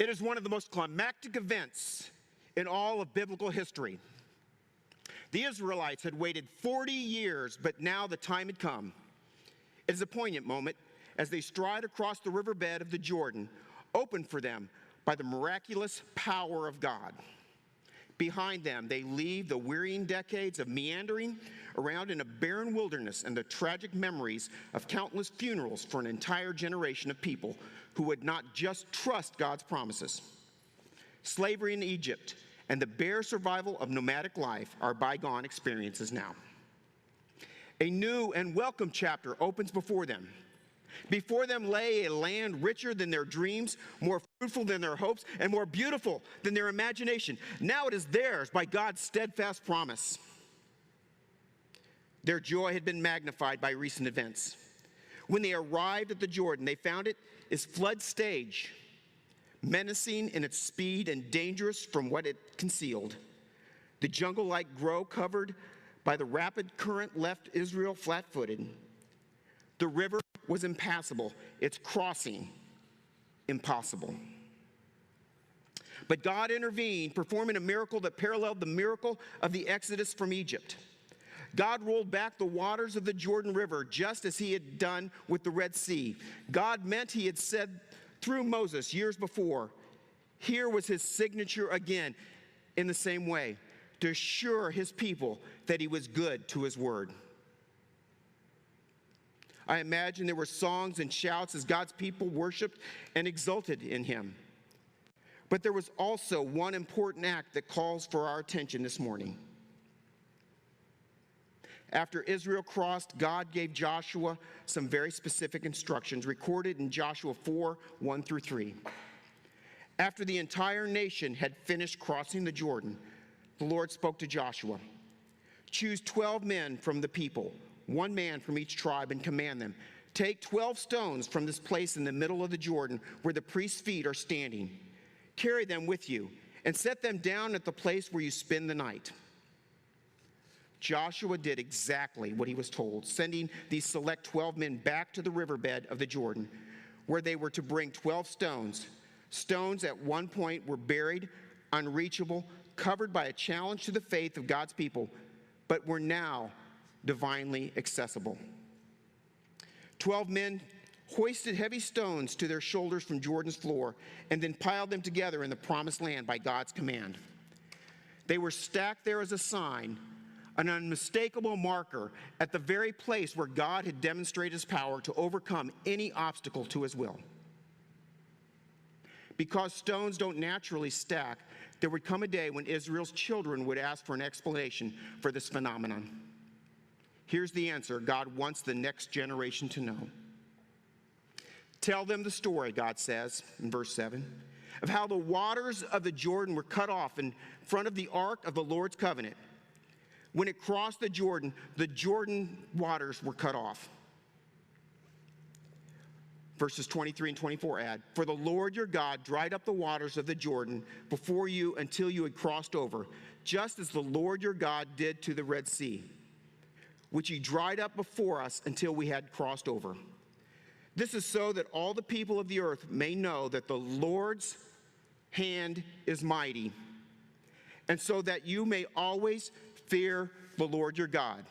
It is one of the most climactic events in all of biblical history. The Israelites had waited 40 years, but now the time had come. It is a poignant moment as they stride across the riverbed of the Jordan, opened for them by the miraculous power of God. Behind them, they leave the wearying decades of meandering around in a barren wilderness and the tragic memories of countless funerals for an entire generation of people who would not just trust God's promises. Slavery in Egypt and the bare survival of nomadic life are bygone experiences now. A new and welcome chapter opens before them. Before them lay a land richer than their dreams, more fruitful than their hopes, and more beautiful than their imagination. Now it is theirs by God's steadfast promise. Their joy had been magnified by recent events. When they arrived at the Jordan, they found it is flood stage, menacing in its speed and dangerous from what it concealed. The jungle-like grove covered by the rapid current left Israel flat-footed. The river was impassable, its crossing impossible. But God intervened, performing a miracle that paralleled the miracle of the Exodus from Egypt. God rolled back the waters of the Jordan River just as he had done with the Red Sea. God meant he had said through Moses years before. Here was his signature again in the same way, to assure his people that he was good to his word. I imagine there were songs and shouts as God's people worshiped and exulted in him. But there was also one important act that calls for our attention this morning. After Israel crossed, God gave Joshua some very specific instructions recorded in Joshua 4, 1 through 3. After the entire nation had finished crossing the Jordan, the Lord spoke to Joshua. Choose 12 men from the people, one man from each tribe, and command them. Take 12 stones from this place in the middle of the Jordan where the priest's feet are standing. Carry them with you and set them down at the place where you spend the night. Joshua did exactly what he was told, sending these select 12 men back to the riverbed of the Jordan, where they were to bring 12 stones. Stones at one point were buried, unreachable, covered by a challenge to the faith of God's people, but were now divinely accessible. 12 men hoisted heavy stones to their shoulders from Jordan's floor and then piled them together in the promised land by God's command. They were stacked there as a sign, an unmistakable marker at the very place where God had demonstrated his power to overcome any obstacle to his will. Because stones don't naturally stack, there would come a day when Israel's children would ask for an explanation for this phenomenon. Here's the answer God wants the next generation to know. Tell them the story, God says in verse 7, of how the waters of the Jordan were cut off in front of the ark of the Lord's covenant. When it crossed the Jordan waters were cut off. Verses 23 and 24 add, for the Lord your God dried up the waters of the Jordan before you until you had crossed over, just as the Lord your God did to the Red Sea, which he dried up before us until we had crossed over. This is so that all the people of the earth may know that the Lord's hand is mighty, and so that you may always fear the Lord your God.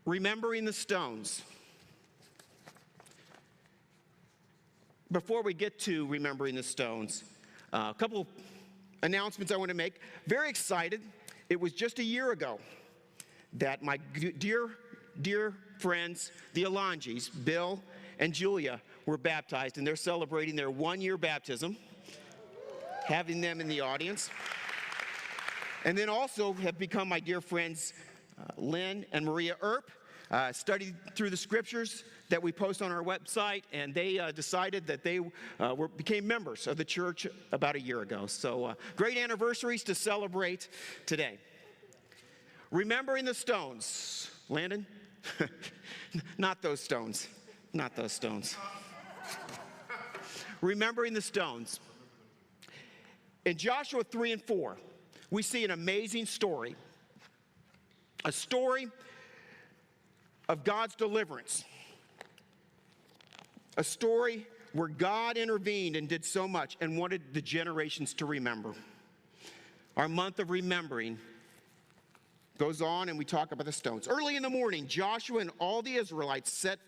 Remembering the stones. Before we get to remembering the stones, a couple announcements I want to make. Very excited. It was just a year ago that my dear friends, the Alangis, Bill and Julia, were baptized, and they're celebrating their 1-year baptism, having them in the audience. And then also have become my dear friends Lynn and Maria Earp, studied through the scriptures that we post on our website, and they decided that they became members of the church about a year ago. So great anniversaries to celebrate today. Remembering the stones. Landon? Not those stones. Not those stones. Remembering the stones. In Joshua 3 and 4, we see an amazing story. A story of God's deliverance A story where God intervened and did so much and wanted the generations to remember. Our month of remembering goes on, and we talk about the stones. Early in the morning, Joshua and all the Israelites set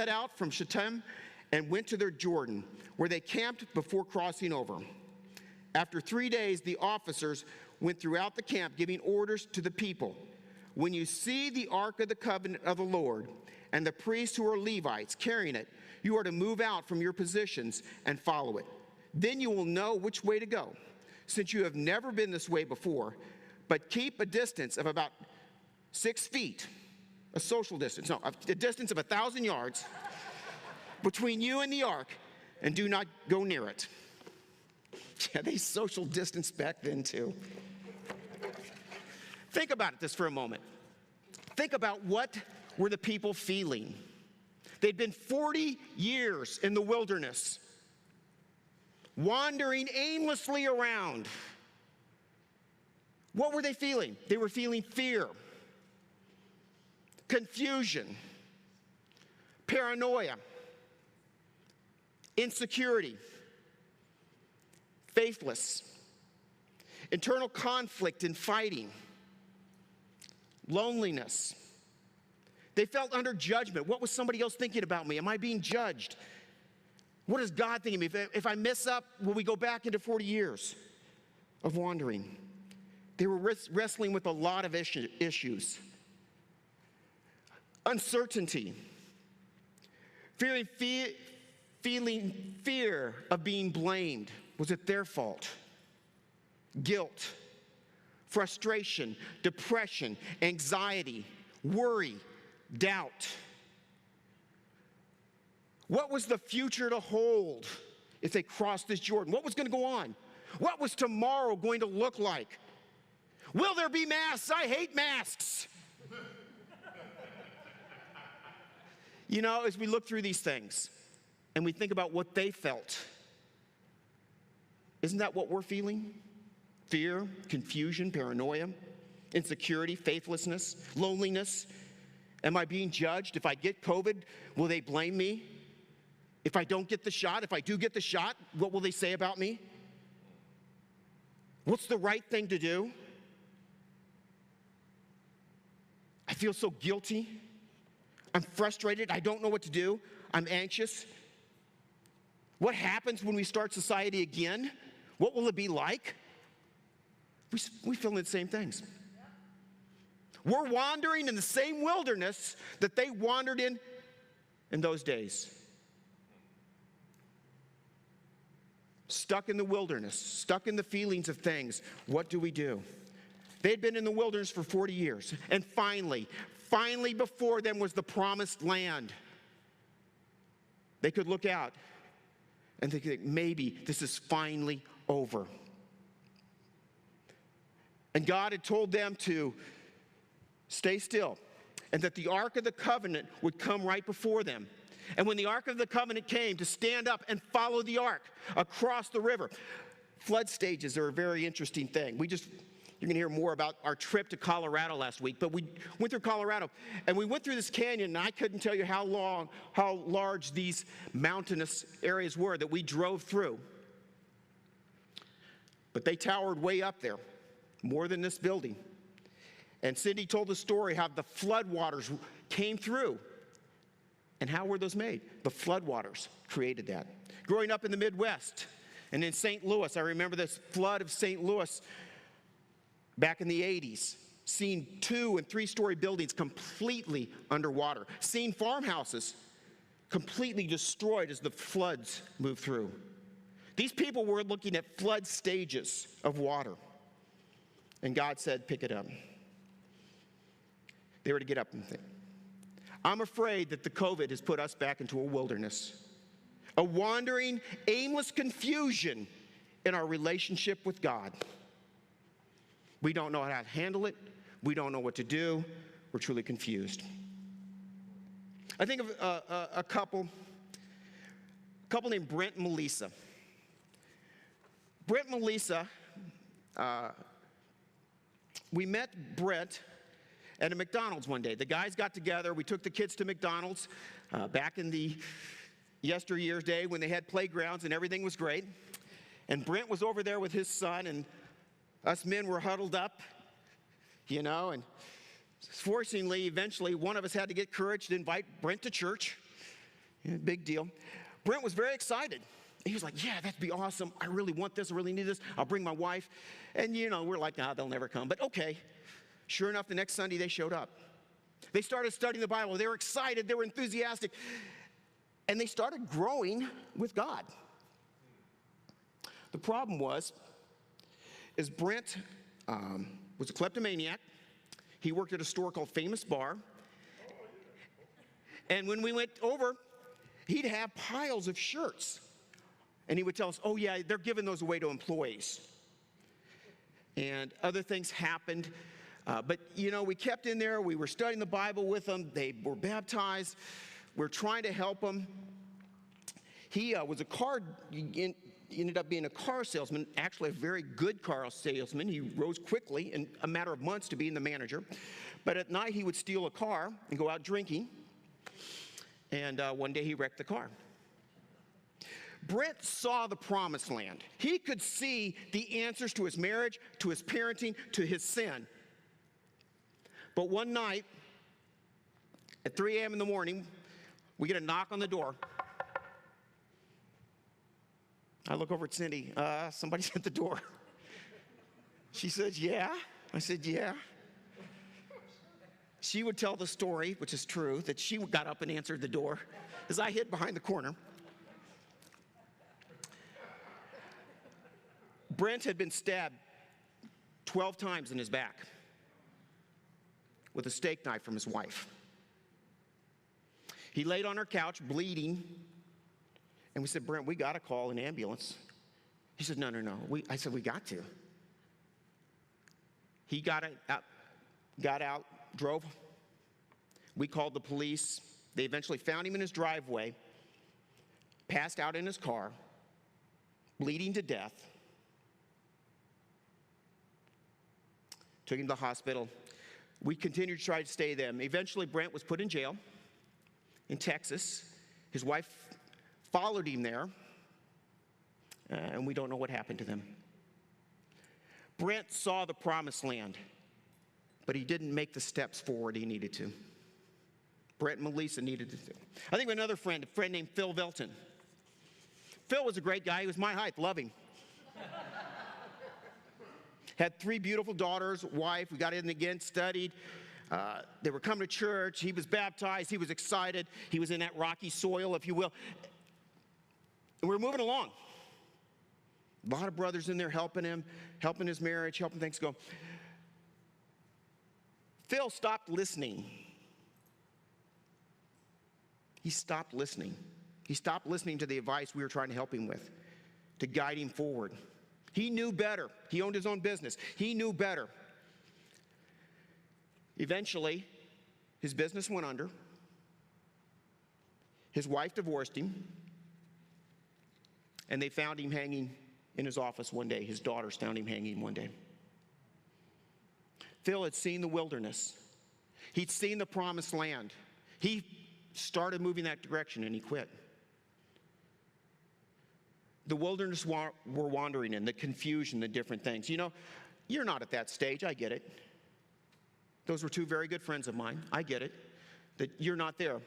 out from Shittim and went to their Jordan, where they camped before crossing over. After 3 days, the officers went throughout the camp, giving orders to the people. When you see the Ark of the Covenant of the Lord and the priests who are Levites carrying it, you are to move out from your positions and follow it. Then you will know which way to go, since you have never been this way before. But keep a distance of about 6 feet, a social distance, no, a distance of 1,000 yards between you and the ark, and do not go near it. Yeah, they social distance back then too. Think about this for a moment. Think about what were the people feeling. They'd been 40 years in the wilderness, wandering aimlessly around. What were they feeling? They were feeling fear, confusion, paranoia, insecurity, faithless, internal conflict and fighting, loneliness. They felt under judgment. What was somebody else thinking about me? Am I being judged? What is God thinking of me? If I mess up, will we go back into 40 years of wandering? They were wrestling with a lot of issues. Uncertainty, feeling fear of being blamed. Was it their fault? Guilt, frustration, depression, anxiety, worry, doubt. What was the future to hold if they crossed this Jordan? What was going to go on? What was tomorrow going to look like? Will there be masks? I hate masks. You know, as we look through these things and we think about what they felt, isn't that what we're feeling? Fear, confusion, paranoia, insecurity, faithlessness, loneliness. Am I being judged? If I get COVID, will they blame me? If I don't get the shot, if I do get the shot, what will they say about me? What's the right thing to do? I feel so guilty. I'm frustrated. I don't know what to do. I'm anxious. What happens when we start society again? What will it be like? We feel the same things. We're wandering in the same wilderness that they wandered in those days. Stuck in the wilderness, stuck in the feelings of things. What do we do? They'd been in the wilderness for 40 years. And finally before them was the promised land. They could look out and think, maybe this is finally over. And God had told them to stay still, and that the Ark of the Covenant would come right before them. And when the Ark of the Covenant came, to stand up and follow the Ark across the river. Flood stages are a very interesting thing. You're going to hear more about our trip to Colorado last week, but we went through Colorado, and we went through this canyon, and I couldn't tell you how large these mountainous areas were that we drove through. But they towered way up there, more than this building. And Cindy told the story how the floodwaters came through. And how were those made? The floodwaters created that. Growing up in the Midwest and in St. Louis, I remember this flood of St. Louis back in the 80s, seeing 2- and 3-story buildings completely underwater, seeing farmhouses completely destroyed as the floods moved through. These people were looking at flood stages of water. And God said, pick it up. They were to get up and think. I'm afraid that the COVID has put us back into a wilderness, a wandering, aimless confusion in our relationship with God. We don't know how to handle it. We don't know what to do. We're truly confused. I think of a couple named Brent and Melissa. Brent and Melissa, we met Brent at a McDonald's one day. The guys got together. We took the kids to McDonald's. back in the yesteryear's day when they had playgrounds and everything was great. And Brent was over there with his son, and us men were huddled up, and fortunately, eventually, one of us had to get courage to invite Brent to church. Big deal. Brent was very excited. He was like, yeah, that'd be awesome. I really want this. I really need this. I'll bring my wife. And, we're like, nah, they'll never come. But okay. Sure enough, the next Sunday, they showed up. They started studying the Bible. They were excited. They were enthusiastic. And they started growing with God. The problem was Brent was a kleptomaniac. He worked at a store called Famous Bar. And when we went over, he'd have piles of shirts. And he would tell us, oh, yeah, they're giving those away to employees. And other things happened. But, we kept in there. We were studying the Bible with them. They were baptized. We're trying to help them. He was ended up being a car salesman, actually a very good car salesman. He rose quickly in a matter of months to being the manager. But at night, he would steal a car and go out drinking. And one day, he wrecked the car. Brent saw the promised land. He could see the answers to his marriage, to his parenting, to his sin. But one night, at 3 a.m. in the morning, we get a knock on the door. I look over at Cindy. Somebody's at the door. She says, yeah. I said, yeah. She would tell the story, which is true, that she got up and answered the door as I hid behind the corner. Brent had been stabbed 12 times in his back with a steak knife from his wife. He laid on her couch, bleeding, and we said, Brent, we got to call an ambulance. He said, no. I said, we got to. He got out, drove. We called the police. They eventually found him in his driveway, passed out in his car, bleeding to death. Took him to the hospital. We continued to try to stay them. Eventually, Brent was put in jail in Texas. His wife followed him there, and we don't know what happened to them. Brent saw the promised land, but he didn't make the steps forward he needed to. Brent and Melissa needed to. I think of another friend, a friend named Phil Velton. Phil was a great guy. He was my height. Love him. Had 3 beautiful daughters, wife. We got in again, studied. They were coming to church. He was baptized. He was excited. He was in that rocky soil, if you will. And we're moving along. A lot of brothers in there helping him, helping his marriage, helping things go. Phil stopped listening. He stopped listening. He stopped listening to the advice we were trying to help him with, to guide him forward. He knew better. He owned his own business. He knew better. Eventually, his business went under. His wife divorced him. And they found him hanging in his office one day. His daughters found him hanging one day. Phil had seen the wilderness. He'd seen the promised land. He started moving that direction and he quit. The wilderness we're wandering in, the confusion, the different things. You're not at that stage. I get it. Those were 2 very good friends of mine. I get it, that you're not there.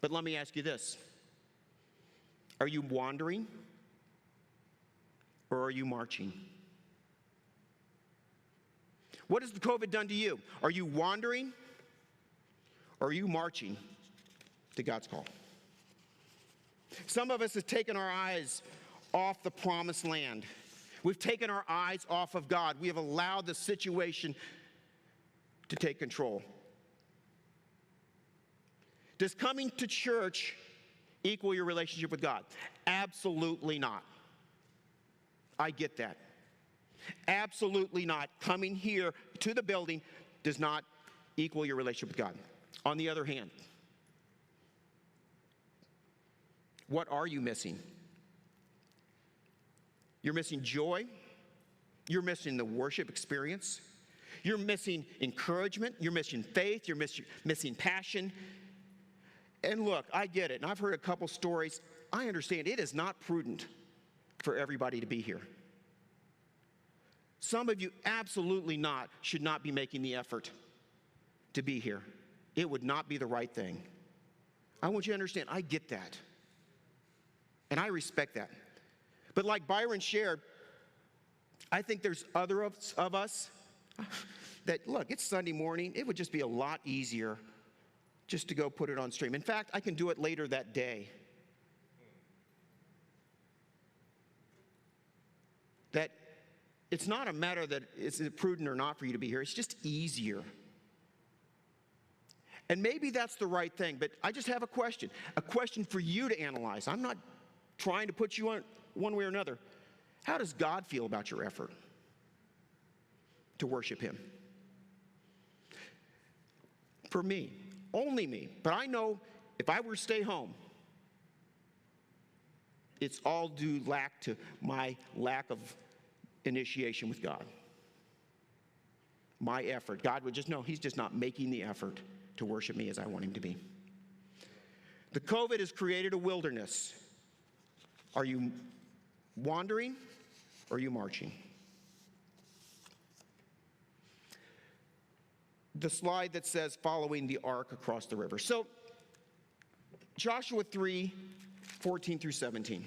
But let me ask you this. Are you wandering or are you marching? What has the COVID done to you? Are you wandering or are you marching to God's call? Some of us have taken our eyes off the promised land. We've taken our eyes off of God. We have allowed the situation to take control. Does coming to church equal your relationship with God? Absolutely not. I get that. Absolutely not. Coming here to the building does not equal your relationship with God. On the other hand, what are you missing? You're missing joy. You're missing the worship experience. You're missing encouragement. You're missing faith. You're missing passion. And look, I get it, and I've heard a couple stories. I understand it is not prudent for everybody to be here. Some of you absolutely should not be making the effort to be here. It would not be the right thing. I want you to understand, I get that. And I respect that. But like Byron shared, I think there's other of us that, look, it's Sunday morning. It would just be a lot easier just to go put it on stream. In fact, I can do it later that day. That it's not a matter that is it prudent or not for you to be here. It's just easier. And maybe that's the right thing, but I just have a question for you to analyze. I'm not trying to put you on one way or another. How does God feel about your effort to worship Him? For me, only me, but I know if I were to stay home, it's all due to my lack of initiation with God. My effort. God would just know He's just not making the effort to worship me as I want Him to be. The COVID has created a wilderness. Are you wandering or are you marching? The slide that says following the ark across the river. So Joshua 3:14 through 17.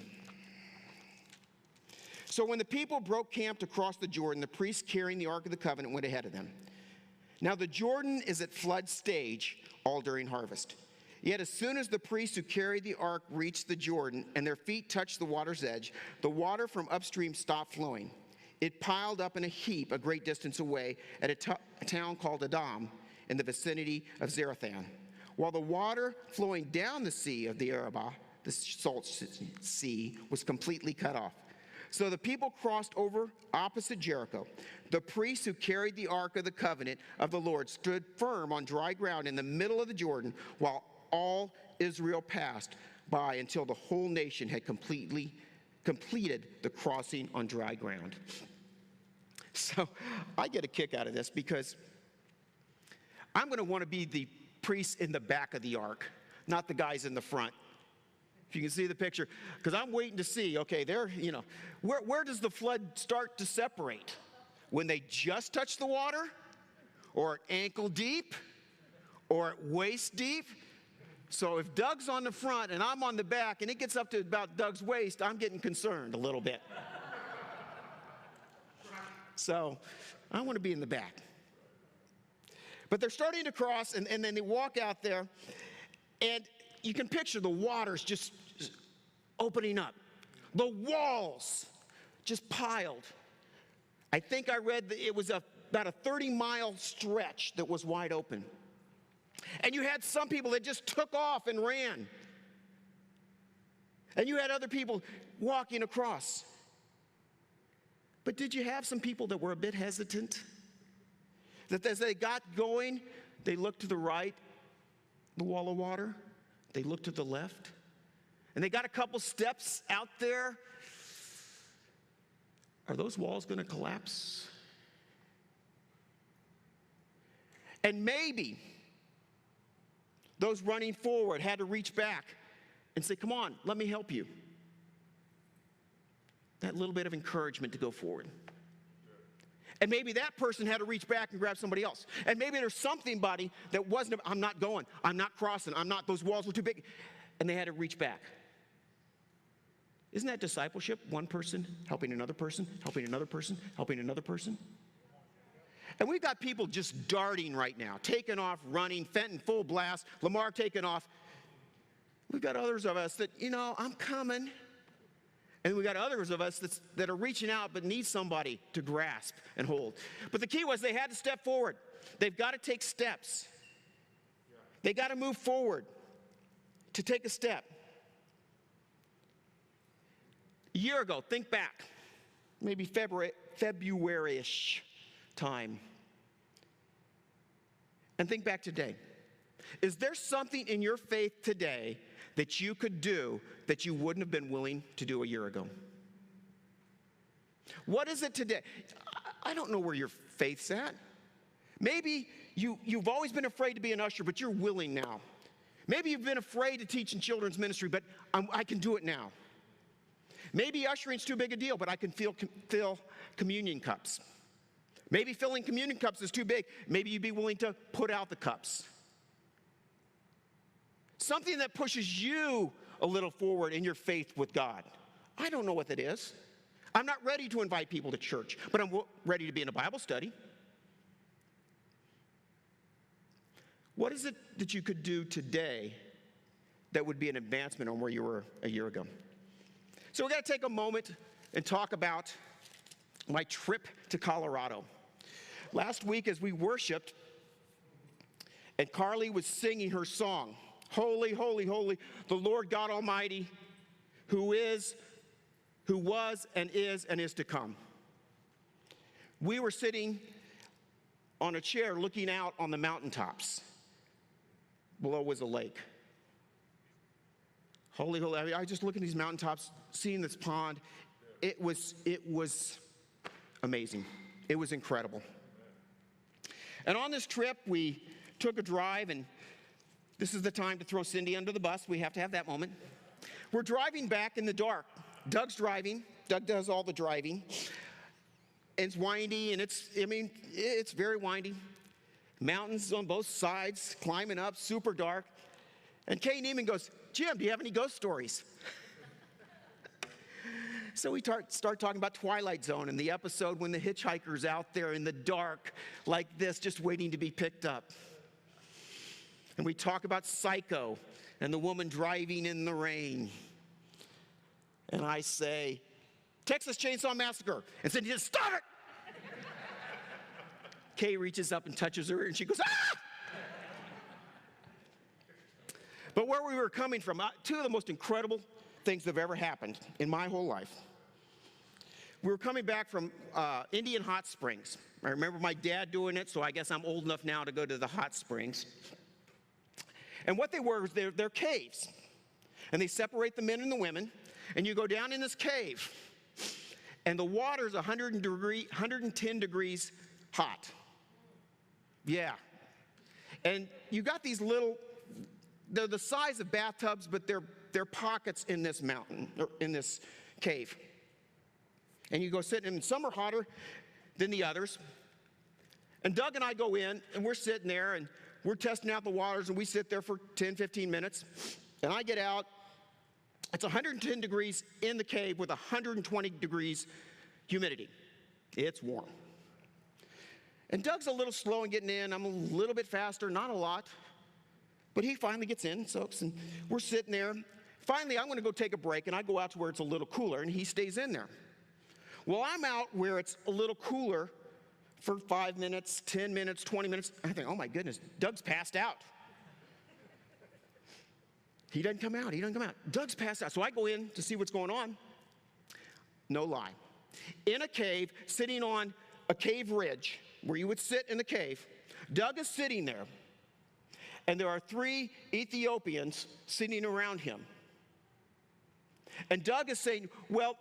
So when the people broke camp to cross the Jordan, the priests carrying the Ark of the Covenant went ahead of them. Now the Jordan is at flood stage all during harvest. Yet as soon as the priests who carried the ark reached the Jordan and their feet touched the water's edge, the water from upstream stopped flowing. It piled up in a heap a great distance away at a town called Adam in the vicinity of Zarethan, while the water flowing down the sea of the Arabah, the salt sea, was completely cut off. So the people crossed over opposite Jericho. The priests who carried the Ark of the Covenant of the Lord stood firm on dry ground in the middle of the Jordan while all Israel passed by until the whole nation had completed the crossing on dry ground. So I get a kick out of this because I'm going to want to be the priests in the back of the ark, not the guys in the front. If you can see the picture, because I'm waiting to see, okay, where does the flood start to separate? When they just touch the water? Or at ankle deep? Or at waist deep? So if Doug's on the front and I'm on the back and it gets up to about Doug's waist, I'm getting concerned a little bit. So I want to be in the back. But they're starting to cross, and then they walk out there, and you can picture the waters just opening up. The walls just piled. I think I read that it was about a 30-mile stretch that was wide open. And you had some people that just took off and ran. And you had other people walking across. But did you have some people that were a bit hesitant? That as they got going, they looked to the right, the wall of water. They looked to the left. And they got a couple steps out there. Are those walls going to collapse? And maybe those running forward had to reach back and say, come on, let me help you. That little bit of encouragement to go forward. And maybe that person had to reach back and grab somebody else. And maybe there's somebody that wasn't, I'm not going, I'm not crossing, those walls were too big. And they had to reach back. Isn't that discipleship? One person helping another person, helping another person, helping another person. And we've got people just darting right now, taking off, running, Fenton full blast, Lamar taking off. We've got others of us that, I'm coming. And we've got others of us that are reaching out but need somebody to grasp and hold. But the key was they had to step forward. They've got to take steps. They got to move forward to take a step. A year ago, think back, maybe February-ish time. And think back today. Is there something in your faith today that you could do that you wouldn't have been willing to do a year ago? What is it today? I don't know where your faith's at. Maybe you've always been afraid to be an usher, but you're willing now. Maybe you've been afraid to teach in children's ministry, but I can do it now. Maybe ushering's too big a deal, but I can fill communion cups. Maybe filling communion cups is too big. Maybe you'd be willing to put out the cups. Something that pushes you a little forward in your faith with God. I don't know what that is. I'm not ready to invite people to church, but I'm ready to be in a Bible study. What is it that you could do today that would be an advancement on where you were a year ago? So we've got to take a moment and talk about my trip to Colorado. Last week as we worshiped, and Carly was singing her song, Holy, holy, holy, the Lord God Almighty, who was, and is to come. We were sitting on a chair looking out on the mountaintops. Below was a lake. Holy, holy, I just look at these mountaintops, seeing this pond. It was amazing. It was incredible. And on this trip, we took a drive, and this is the time to throw Cindy under the bus. We have to have that moment. We're driving back in the dark. Doug's driving. Doug does all the driving. It's windy, and it's very windy. Mountains on both sides, climbing up, super dark. And Kay Neiman goes, Jim, do you have any ghost stories? So we start talking about Twilight Zone and the episode when the hitchhiker's out there in the dark like this, just waiting to be picked up. And we talk about Psycho and the woman driving in the rain. And I say, Texas Chainsaw Massacre. And Cindy says, stop it! Kay reaches up and touches her, and she goes, ah! But where we were coming from, two of the most incredible things that have ever happened in my whole life. We were coming back from Indian hot springs. I remember my dad doing it, so I guess I'm old enough now to go to the hot springs. And what they were was they're caves. And they separate the men and the women, and you go down in this cave, and the water's 110 degrees hot. Yeah. And you got these little, they're the size of bathtubs, but they're pockets in this mountain, or in this cave. And you go sit in, some are hotter than the others. And Doug and I go in, and we're sitting there, and we're testing out the waters, and we sit there for 10, 15 minutes. And I get out. It's 110 degrees in the cave with 120 degrees humidity. It's warm. And Doug's a little slow in getting in. I'm a little bit faster, not a lot. But he finally gets in, soaks, and we're sitting there. Finally, I'm going to go take a break, and I go out to where it's a little cooler, and he stays in there. Well, I'm out where it's a little cooler for 5 minutes, 10 minutes, 20 minutes. I think, oh my goodness, Doug's passed out. He doesn't come out. Doug's passed out. So I go in to see what's going on. No lie. In a cave, sitting on a cave ridge, where you would sit in the cave, Doug is sitting there, and there are 3 Ethiopians sitting around him. And Doug is saying, well,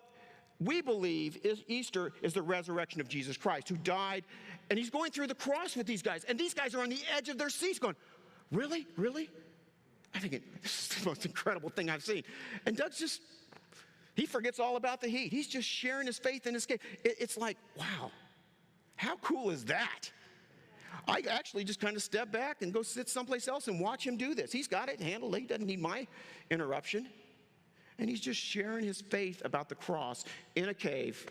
we believe Easter is the resurrection of Jesus Christ, who died, and he's going through the cross with these guys, and these guys are on the edge of their seats going, really? Really? I think this is the most incredible thing I've seen. And Doug's he forgets all about the heat. He's just sharing his faith in his cave. It's like, wow. How cool is that? I actually just kind of step back and go sit someplace else and watch him do this. He's got it handled. He doesn't need my interruption. And he's just sharing his faith about the cross in a cave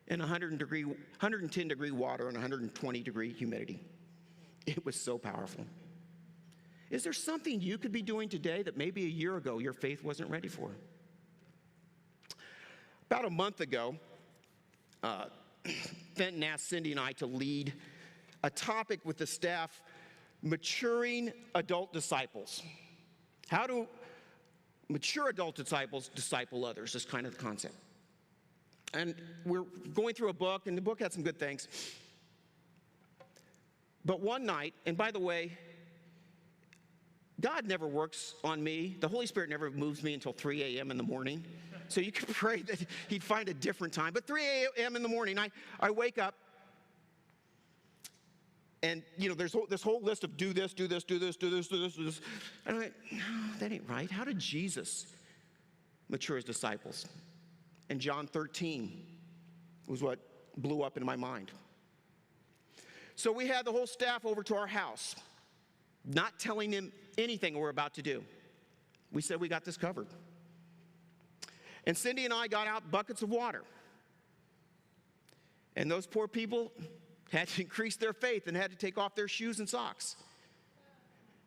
in 110 degree water and 120 degree humidity. It was so powerful. Is there something you could be doing today that maybe a year ago your faith wasn't ready for? About a month ago, Fenton asked Cindy and I to lead a topic with the staff, maturing adult disciples. How do mature adult disciples disciple others is kind of the concept. And we're going through a book, and the book had some good things. But one night, and by the way, God never works on me. The Holy Spirit never moves me until 3 a.m. in the morning. So you can pray that he'd find a different time. But 3 a.m. in the morning, I wake up, And, there's this whole list of do this, do this, do this, do this, do this, do this. And I'm like, no, that ain't right. How did Jesus mature his disciples? And John 13 was what blew up in my mind. So we had the whole staff over to our house, not telling them anything we're about to do. We said we got this covered. And Cindy and I got out buckets of water. And those poor people had to increase their faith and had to take off their shoes and socks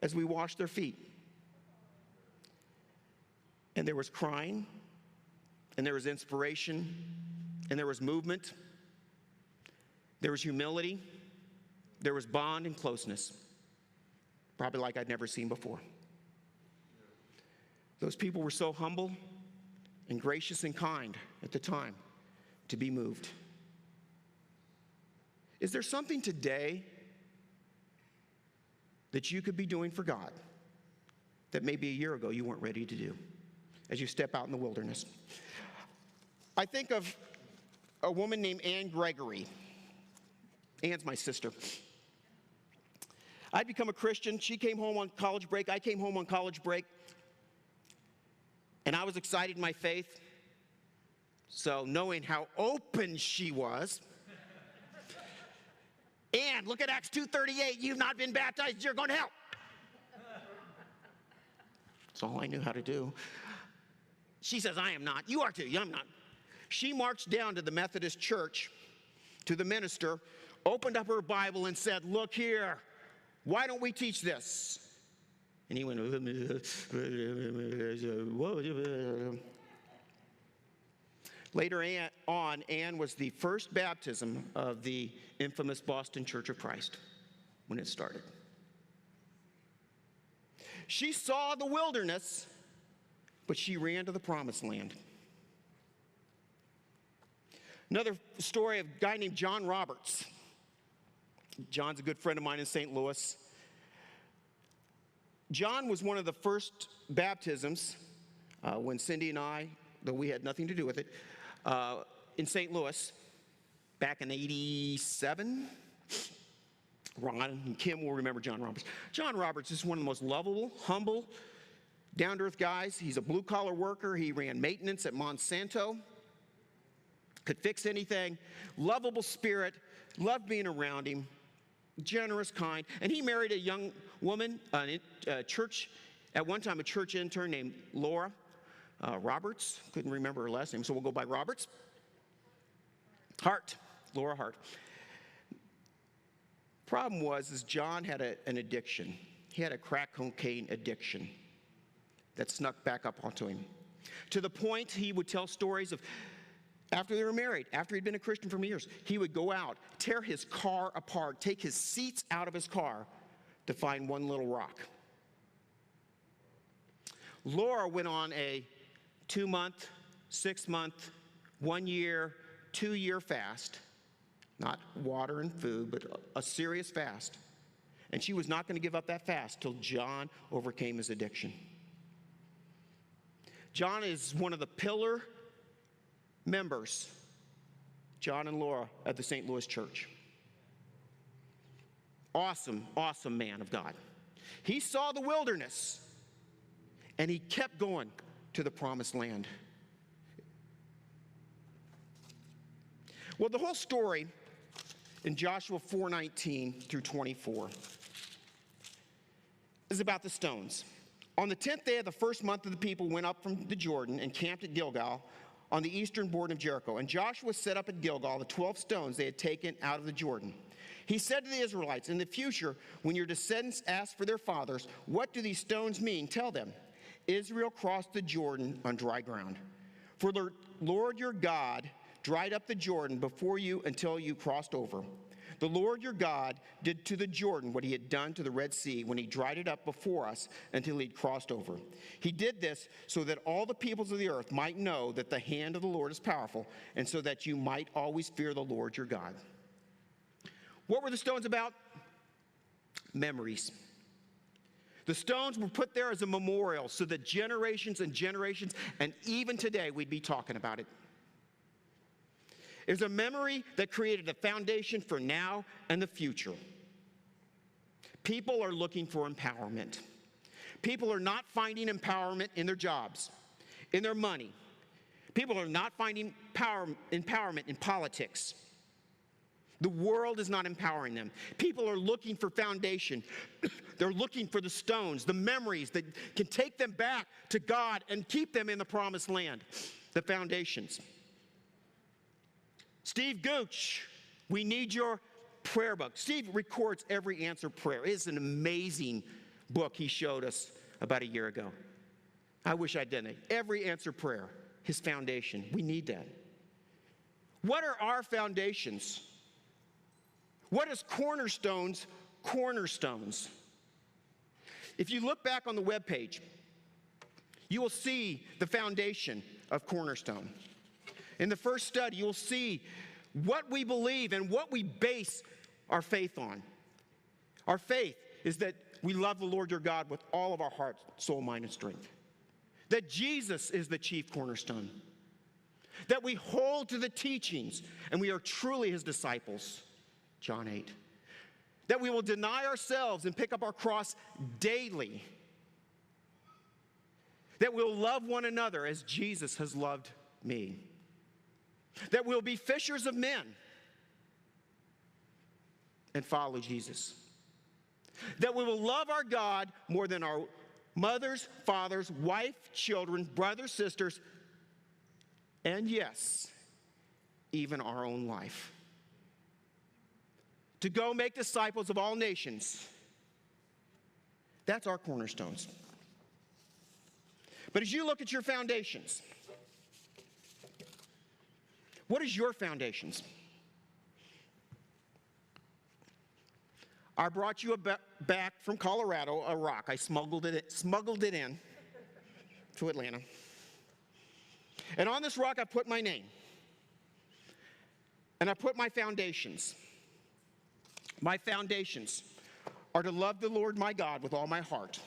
as we washed their feet. And there was crying, and there was inspiration, and there was movement. There was humility. There was bond and closeness, probably like I'd never seen before. Those people were so humble and gracious and kind at the time to be moved. Is there something today that you could be doing for God that maybe a year ago you weren't ready to do as you step out in the wilderness? I think of a woman named Ann Gregory. Ann's my sister. I'd become a Christian. She came home on college break. I came home on college break. And I was excited in my faith. So knowing how open she was. And look at Acts 2:38. You've not been baptized. You're going to hell. That's all I knew how to do. She says, I am not. You are too. I'm not. She marched down to the Methodist church, to the minister, opened up her Bible and said, look here. Why don't we teach this? And he went, later on, Ann was the first baptism of the infamous Boston Church of Christ when it started. She saw the wilderness, but she ran to the promised land. Another story of a guy named John Roberts. John's a good friend of mine in St. Louis. John was one of the first baptisms when Cindy and I, though we had nothing to do with it, in St. Louis back in '87. Ron and Kim will remember John Roberts. John Roberts is one of the most lovable, humble, down-to-earth guys. He's a blue-collar worker. He ran maintenance at Monsanto. Could fix anything. Lovable spirit. Loved being around him. Generous, kind. And he married a young woman, a church, at one time a church intern named Laura Roberts. Couldn't remember her last name, so we'll go by Roberts. Hart. Laura Hart. Problem was John had an addiction. He had a crack cocaine addiction that snuck back up onto him. To the point he would tell stories of after they were married, after he'd been a Christian for years, he would go out, tear his car apart, take his seats out of his car to find one little rock. Laura went on a 2-month, 6-month, 1 year, 2-year fast. Not water and food, but a serious fast. And she was not going to give up that fast till John overcame his addiction. John is one of the pillar members, John and Laura, at the St. Louis church. Awesome, awesome man of God. He saw the wilderness, and he kept going to the promised land. Well, the whole story in Joshua 4:19 through 24 is about the stones. On the 10th day of the first month, the people went up from the Jordan and camped at Gilgal on the eastern border of Jericho. And Joshua set up at Gilgal the 12 stones they had taken out of the Jordan. He said to the Israelites, in the future, when your descendants ask for their fathers, what do these stones mean? Tell them, Israel crossed the Jordan on dry ground. For the Lord your God dried up the Jordan before you until you crossed over. The Lord your God did to the Jordan what he had done to the Red Sea when he dried it up before us until he'd crossed over. He did this so that all the peoples of the earth might know that the hand of the Lord is powerful, and so that you might always fear the Lord your God. What were the stones about? Memories. The stones were put there as a memorial so that generations and generations, and even today, we'd be talking about it. It was a memory that created a foundation for now and the future. People are looking for empowerment. People are not finding empowerment in their jobs, in their money. People are not finding empowerment in politics. The world is not empowering them. People are looking for foundation. They're looking for the stones, the memories that can take them back to God and keep them in the promised land, the foundations. Steve Gooch, we need your prayer book. Steve records every answered prayer. It is an amazing book he showed us about a year ago. I wish I'd done it. Every answered prayer, his foundation. We need that. What are our foundations? What is cornerstones? If you look back on the webpage, you will see the foundation of Cornerstone. In the first study, you'll see what we believe and what we base our faith on. Our faith is that we love the Lord your God with all of our heart, soul, mind, and strength. That Jesus is the chief cornerstone. That we hold to the teachings and we are truly his disciples. John 8. That we will deny ourselves and pick up our cross daily. That we'll love one another as Jesus has loved me. That we'll be fishers of men and follow Jesus. That we will love our God more than our mothers, fathers, wife, children, brothers, sisters, and yes, even our own life. To go make disciples of all nations. That's our cornerstones. But as you look at your foundations, what is your foundations? I brought you back from Colorado a rock. I smuggled it in to Atlanta. And on this rock I put my name. And I put my foundations. My foundations are to love the Lord my God with all my heart.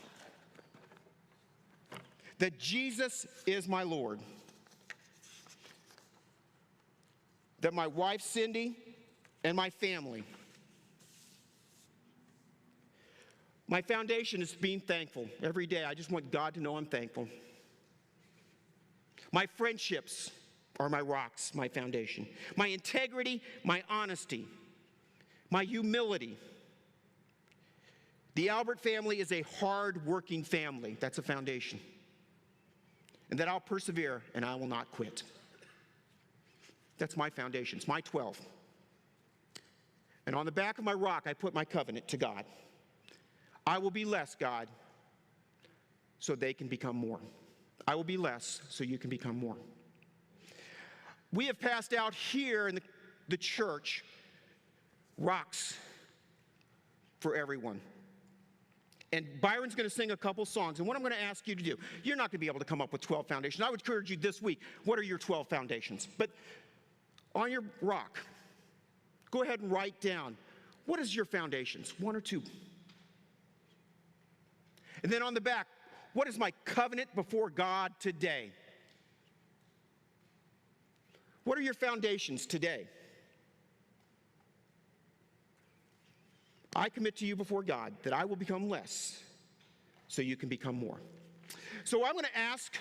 That Jesus is my Lord. That my wife Cindy and my family. My foundation is being thankful. Every day I just want God to know I'm thankful. My friendships are my rocks, my foundation. My integrity, my honesty. My humility. The Albert family is a hard-working family. That's a foundation. And that I'll persevere and I will not quit. That's my foundations, my 12. And on the back of my rock, I put my covenant to God. I will be less, God, so they can become more. I will be less, so you can become more. We have passed out here in the church rocks for everyone. And Byron's going to sing a couple songs. And what I'm going to ask you to do, you're not going to be able to come up with 12 foundations. I would encourage you this week, what are your 12 foundations? But on your rock, go ahead and write down, what is your foundations? 1 or 2. And then on the back, what is my covenant before God today? What are your foundations today? I commit to you before God that I will become less so you can become more. So I'm going to ask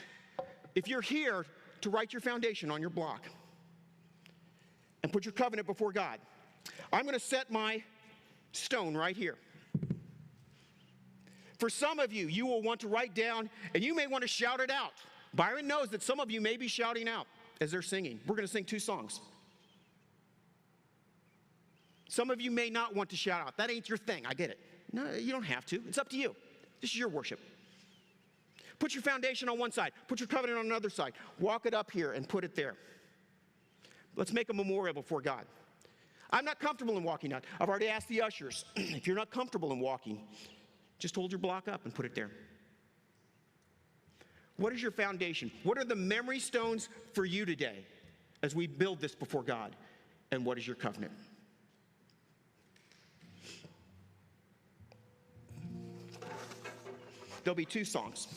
if you're here to write your foundation on your block and put your covenant before God. I'm going to set my stone right here. For some of you, you will want to write down, and you may want to shout it out. Byron knows that some of you may be shouting out as they're singing. We're going to sing 2 songs. Some of you may not want to shout out. That ain't your thing. I get it. No, you don't have to. It's up to you. This is your worship. Put your foundation on one side. Put your covenant on another side. Walk it up here and put it there. Let's make a memorial before God. I'm not comfortable in walking out. I've already asked the ushers. If you're not comfortable in walking, just hold your block up and put it there. What is your foundation? What are the memory stones for you today as we build this before God? And what is your covenant? There'll be 2 songs.